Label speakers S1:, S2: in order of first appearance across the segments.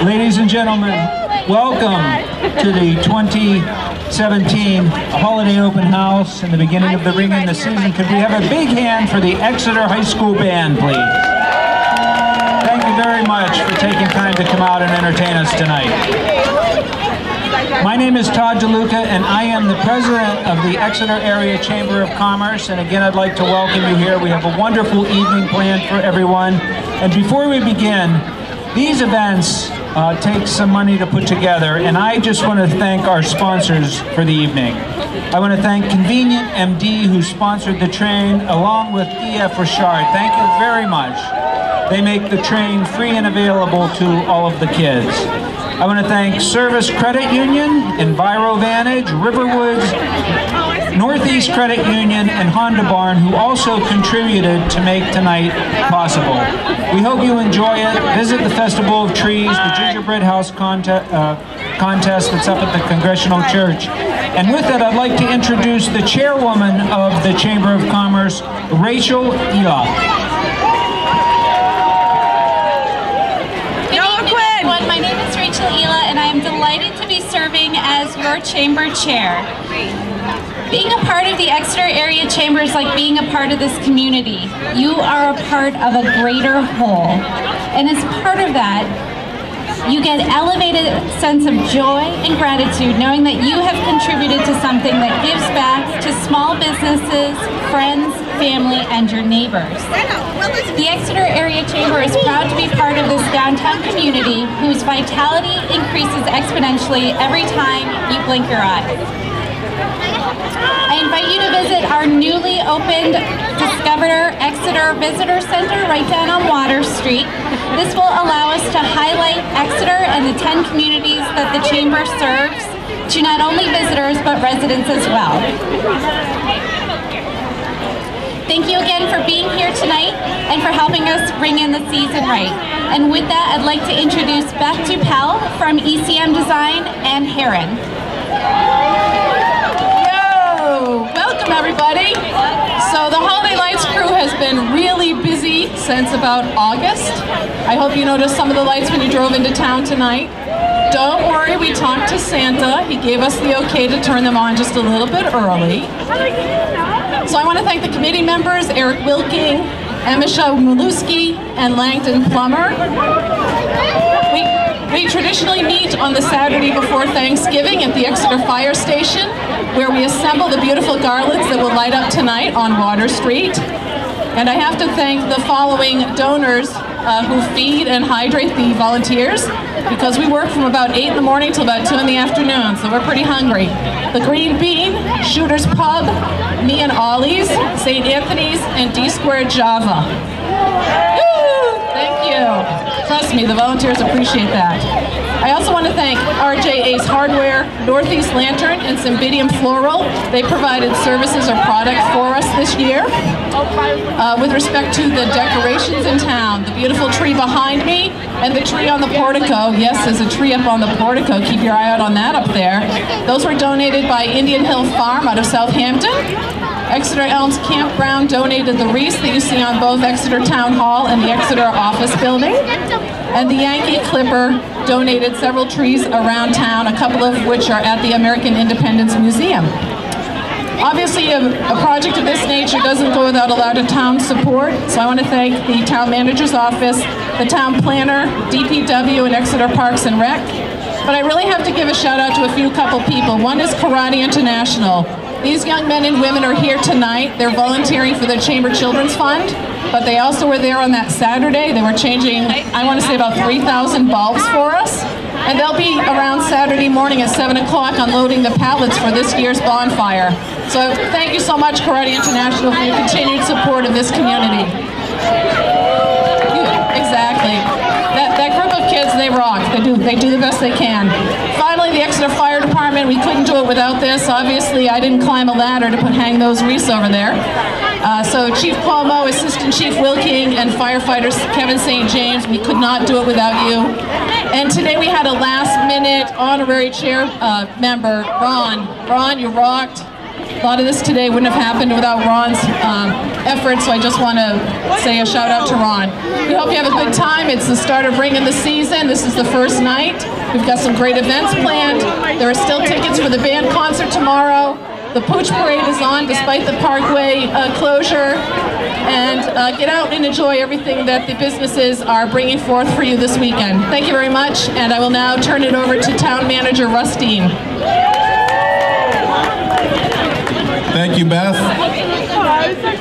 S1: Ladies and gentlemen, welcome to the 2017 Holiday Open House and the beginning of the ring in the season. Could we have a big hand for the Exeter High School Band, please? Thank you very much for taking time to come out and entertain us tonight. My name is Todd DeLuca, and I am the president of the Exeter Area Chamber of Commerce. And again, I'd like to welcome you here. We have a wonderful evening planned for everyone. And before we begin, these events take some money to put together, and I just want to thank our sponsors for the evening. I want to thank Convenient MD, who sponsored the train, along with EF Richard. Thank you very much. They make the train free and available to all of the kids. I want to thank Service Credit Union, EnviroVantage, Riverwoods, Northeast Credit Union, and Honda Barn, who also contributed to make tonight possible. We hope you enjoy it. Visit the Festival of Trees, the Gingerbread House contest that's up at the Congressional Church. And with that, I'd like to introduce the chairwoman of the Chamber of Commerce, Rachel Ela.
S2: My name is Rachel Ela, and I am delighted to be serving as your chamber chair. Being a part of the Exeter Area Chamber is like being a part of this community. You are a part of a greater whole. And as part of that, you get elevated sense of joy and gratitude knowing that you have contributed to something that gives back to small businesses, friends, family, and your neighbors. The Exeter Area Chamber is proud to be part of this downtown community whose vitality increases exponentially every time you blink your eye. I invite you to visit our newly opened Discover Exeter Visitor Center right down on Water Street. This will allow us to highlight Exeter and the 10 communities that the Chamber serves to not only visitors but residents as well. Thank you again for being here tonight and for helping us bring in the season right. And with that, I'd like to introduce Beth Dupel from ECM Design and Heron.
S3: Welcome everybody. So the Holiday Lights crew has been really busy since about August. I hope you noticed some of the lights when you drove into town tonight. Don't worry, we talked to Santa. He gave us the okay to turn them on just a little bit early. So I want to thank the committee members, Eric Wilking, Emisha Maluski, and Langton Plummer. We traditionally meet on the Saturday before Thanksgiving at the Exeter Fire Station, where we assemble the beautiful garlands that will light up tonight on Water Street. And I have to thank the following donors who feed and hydrate the volunteers, because we work from about 8 in the morning till about 2 in the afternoon, so we're pretty hungry. The Green Bean, Shooter's Pub, Me and Ollie's, St. Anthony's, and D Squared Java. Woo! Thank you. Trust me, the volunteers appreciate that. I also want to thank RJ Ace Hardware, Northeast Lantern, and Cymbidium Floral. They provided services or products for us this year. With respect to the decorations in town, the beautiful tree behind me and the tree on the portico. Yes, there's a tree up on the portico. Keep your eye out on that up there. Those were donated by Indian Hill Farm out of Southampton. Exeter Elms Campground donated the wreaths that you see on both Exeter Town Hall and the Exeter Office Building. And the Yankee Clipper donated several trees around town, a couple of which are at the American Independence Museum. Obviously, a project of this nature doesn't go without a lot of town support, so I want to thank the town manager's office, the town planner, DPW, and Exeter Parks and Rec. But I really have to give a shout out to a few couple people. One is Karate International. These young men and women are here tonight. They're volunteering for the Chamber Children's Fund, but they also were there on that Saturday. They were changing, I want to say, about 3,000 bulbs for us. And they'll be around Saturday morning at 7 o'clock unloading the pallets for this year's bonfire. So thank you so much, Karate International, for your continued support of this community. Exactly. That group of kids, they rock. They do the best they can. Finally, the Exeter Fire Department, we couldn't do it without this. Obviously, I didn't climb a ladder to hang those wreaths over there. So Chief Cuomo, Assistant Chief Wilking, and firefighters Kevin St. James, we could not do it without you. And today we had a last-minute honorary chair member, Ron. Ron, you rocked. A lot of this today wouldn't have happened without Ron's effort, so I just want to say a shout out to Ron. We hope you have a good time. It's the start of Ring in the season. This is the first night. We've got some great events planned. There are still tickets for the band concert tomorrow. The Pooch Parade is on despite the Parkway closure. And get out and enjoy everything that the businesses are bringing forth for you this weekend. Thank you very much, and I will now turn it over to Town Manager Justine.
S4: Thank you, Beth.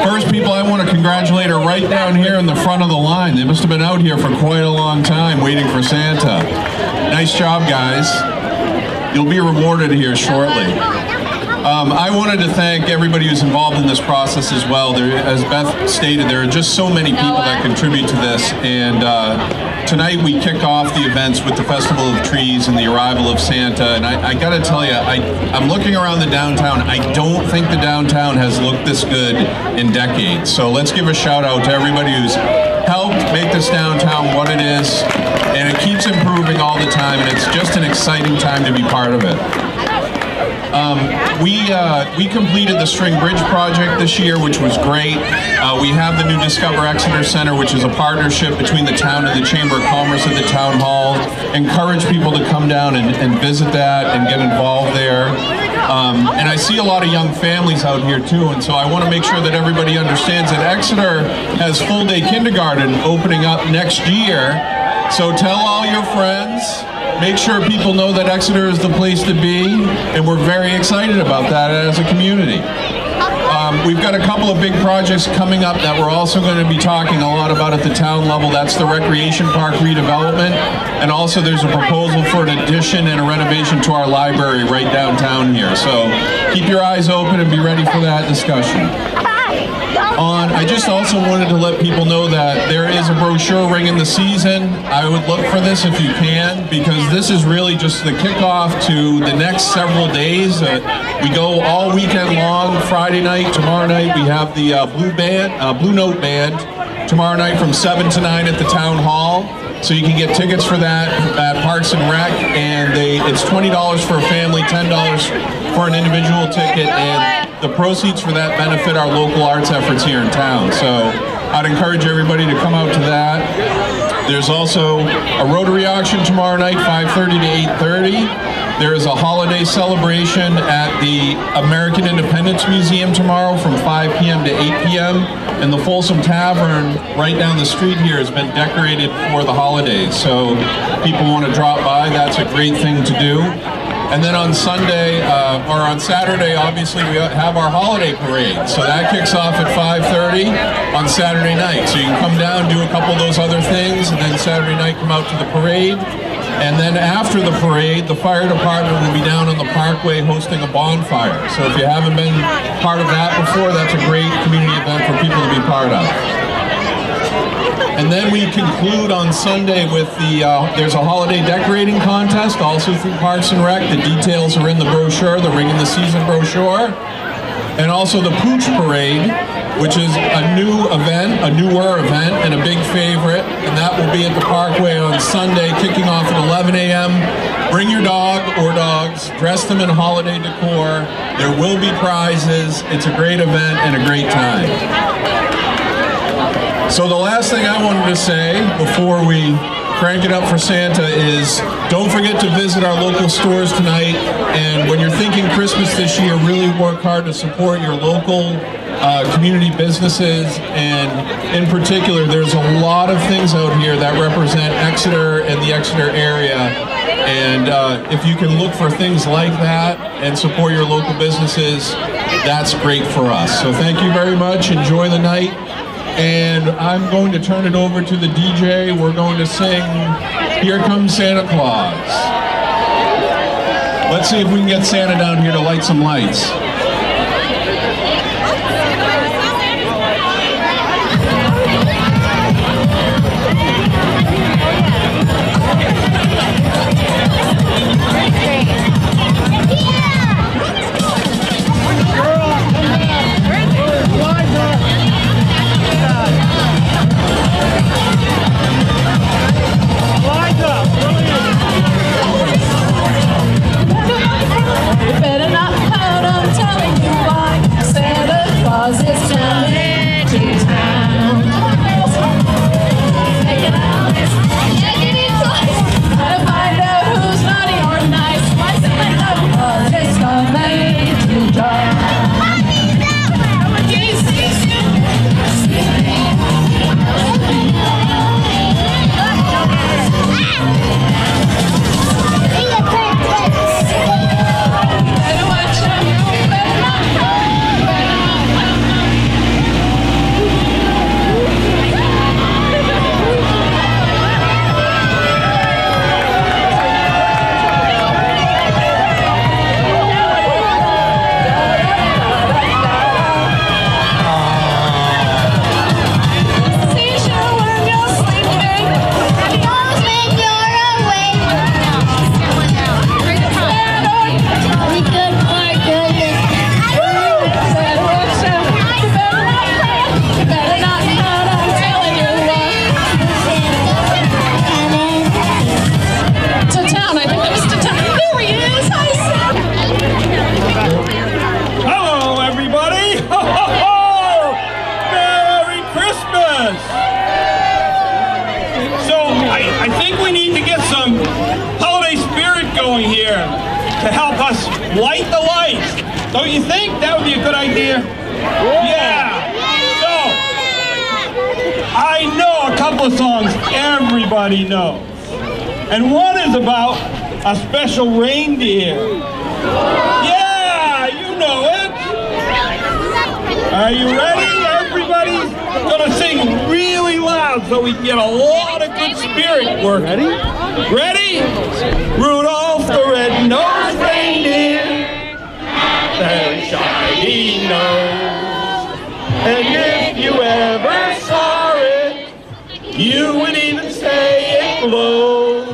S4: First, people, I want to congratulate her right down here in the front of the line. They must have been out here for quite a long time waiting for Santa. Nice job, guys. You'll be rewarded here shortly. I wanted to thank everybody who's involved in this process as well. As Beth stated, there are just so many people that contribute to this, and tonight we kick off the events with the Festival of Trees and the arrival of Santa, and I gotta tell you, I'm looking around the downtown. I don't think the downtown has looked this good in decades, so let's give a shout out to everybody who's helped make this downtown what it is, and it keeps improving all the time, and it's just an exciting time to be part of it. We completed the String Bridge project this year, which was great. We have the new Discover Exeter Center, which is a partnership between the town and the Chamber of Commerce at the Town Hall. Encourage people to come down and visit that and get involved there. And I see a lot of young families out here too, and so I want to make sure that everybody understands that Exeter has full-day kindergarten opening up next year. So tell all your friends. Make sure people know that Exeter is the place to be, and we're very excited about that as a community. We've got a couple of big projects coming up that we're also going to be talking a lot about at the town level. That's the Recreation Park redevelopment, and also there's a proposal for an addition and a renovation to our library right downtown here. So keep your eyes open and be ready for that discussion. I just also wanted to let people know that there is a brochure Ring in the season. I would look for this if you can, because this is really just the kickoff to the next several days. We go all weekend long. Friday night, tomorrow night, we have the Blue Note Band tomorrow night from 7 to 9 at the Town Hall. So you can get tickets for that at Parks and Rec, and it's $20 for a family, $10 for an individual ticket, and the proceeds for that benefit our local arts efforts here in town. So I'd encourage everybody to come out to that. There's also a Rotary auction tomorrow night, 5:30 to 8:30. There is a holiday celebration at the American Independence Museum tomorrow from 5 p.m. to 8 p.m. And the Folsom Tavern right down the street here has been decorated for the holidays. So people want to drop by, that's a great thing to do. And then on Sunday, or on Saturday, obviously we have our holiday parade. So that kicks off at 5:30 on Saturday night. So you can come down, do a couple of those other things, and then Saturday night come out to the parade. And then after the parade, the fire department will be down on the Parkway hosting a bonfire. So if you haven't been part of that before, that's a great community event for people to be part of. And then we conclude on Sunday with there's a holiday decorating contest, also through Parks and Rec. The details are in the brochure, the Ring in the Season brochure. And also the Pooch Parade, which is a newer event, and a big favorite. And that will be at the Parkway on Sunday, kicking off at 11 a.m. Bring your dog or dogs, dress them in holiday decor. There will be prizes. It's a great event and a great time. So the last thing I wanted to say before we crank it up for Santa is don't forget to visit our local stores tonight, and when you're thinking Christmas this year, really work hard to support your local community businesses, and in particular there's a lot of things out here that represent Exeter and the Exeter area, and if you can look for things like that and support your local businesses, that's great for us. So thank you very much, enjoy the night. And I'm going to turn it over to the DJ. We're going to sing Here Comes Santa Claus. Let's see if we can get Santa down here to light some lights.
S2: Better not pout on time.
S5: light the lights. Don't you think that would be a good idea? Yeah. So, I know a couple of songs everybody knows. And one is about a special reindeer. Yeah, you know it. Are you ready? Everybody's gonna sing really loud so we can get a lot of good spirit working. Ready? Rudolph the red-nosed reindeer, very shiny nose. And if you ever saw it, you would even say it glows.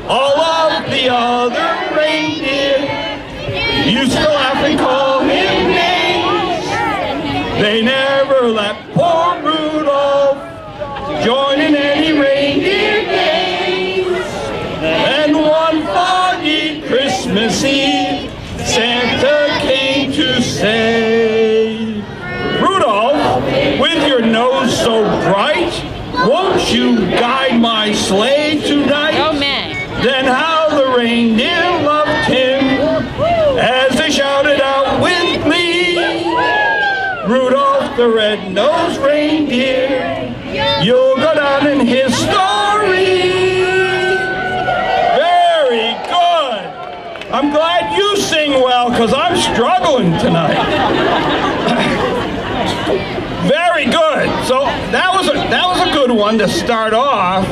S5: All of the other reindeer used to laugh and call him names. They never let poor Rudolph join in any reindeer games. And one foggy Christmas Eve, Santa came to say, Rudolph, with your nose so bright, won't you guide my sleigh tonight?
S6: Oh, man.
S5: Then how the reindeer loved him as they shouted out with glee, Rudolph the red-nosed reindeer, you'll go down in history. Very good. I'm glad you sing well, because I'm struggling tonight. Very good. So that was a good one to start off,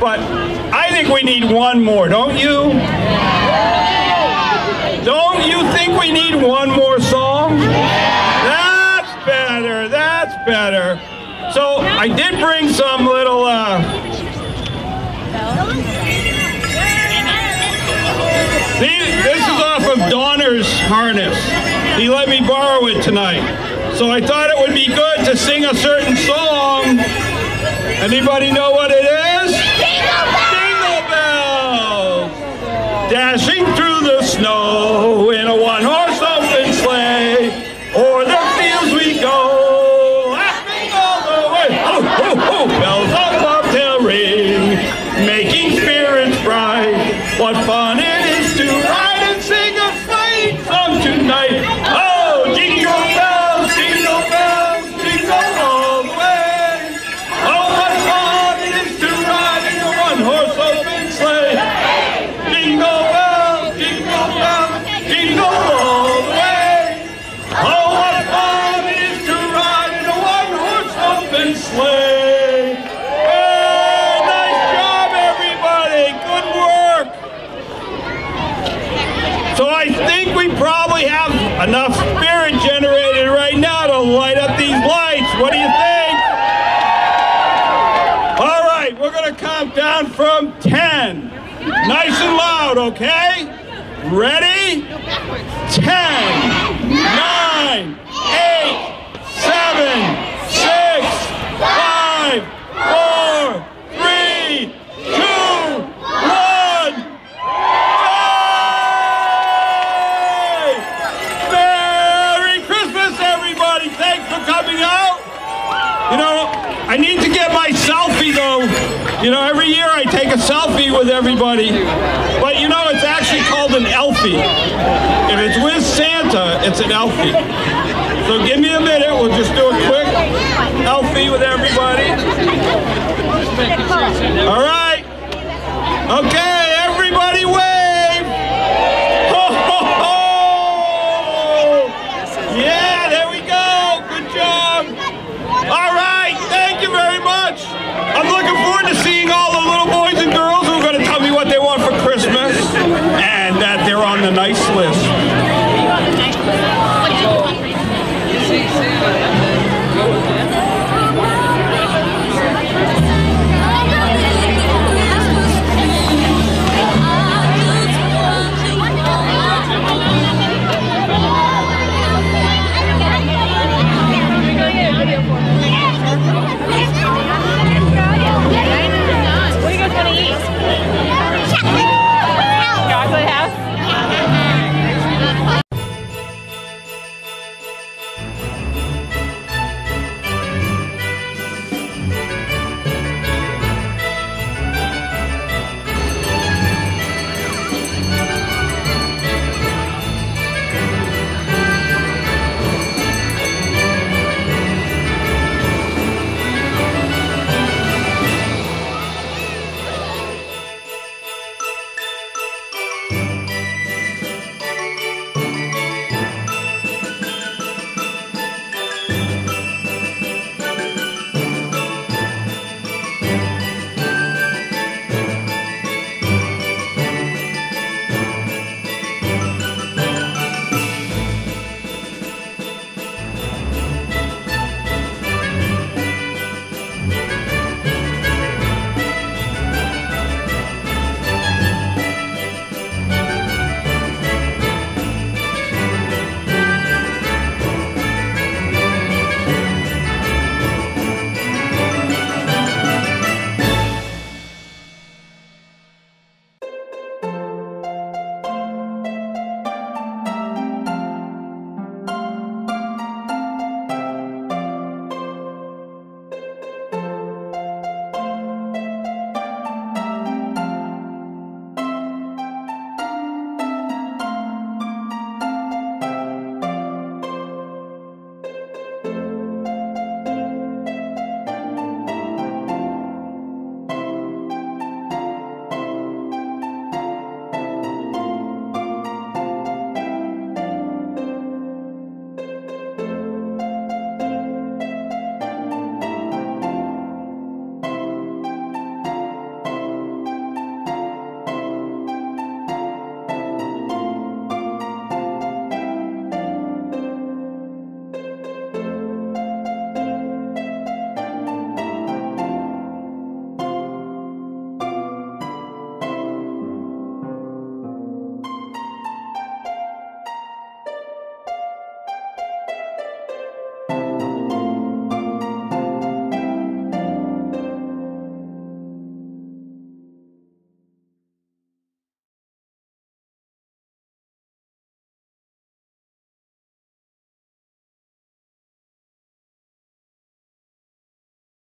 S5: but I think we need one more, don't you? Don't you think we need one more song? That's better, that's better. So I did bring some little, this is off of Donner's harness. He let me borrow it tonight. So I thought it would be good to sing a certain song. Anybody know what it is? Jingle bells! Dashing through the snow in a one-horse open sleigh, o'er the fields we go, laughing all the way. Ho, ho, ho! Bells above they'll ring, making spirits bright. What fun it is to ride and sing a sleigh song tonight. Oh, jingle bells, jingle all the way. Oh, what fun it is to ride in a one-horse open sleigh. Jingle bells, jingle all the way. Oh, what fun it is to ride in a one-horse open sleigh. Hey, nice job, everybody. Good work. So I think we probably have enough spirit generated right now to light up these lights. What do you think? All right, we're going to count down from 10. Nice and loud, okay? Ready? 10, 9, 8, 7, 6, 5, 4, 3, 2, 1. Yay! Merry Christmas, everybody. Thanks for coming out. You know, I need to get my selfie, though. You know, every year I take a selfie with everybody. But, you know, it's actually called an Elfie. If it's with Santa, it's an Elfie. So give me a minute. We'll just do a quick Elfie with everybody. All right. Okay.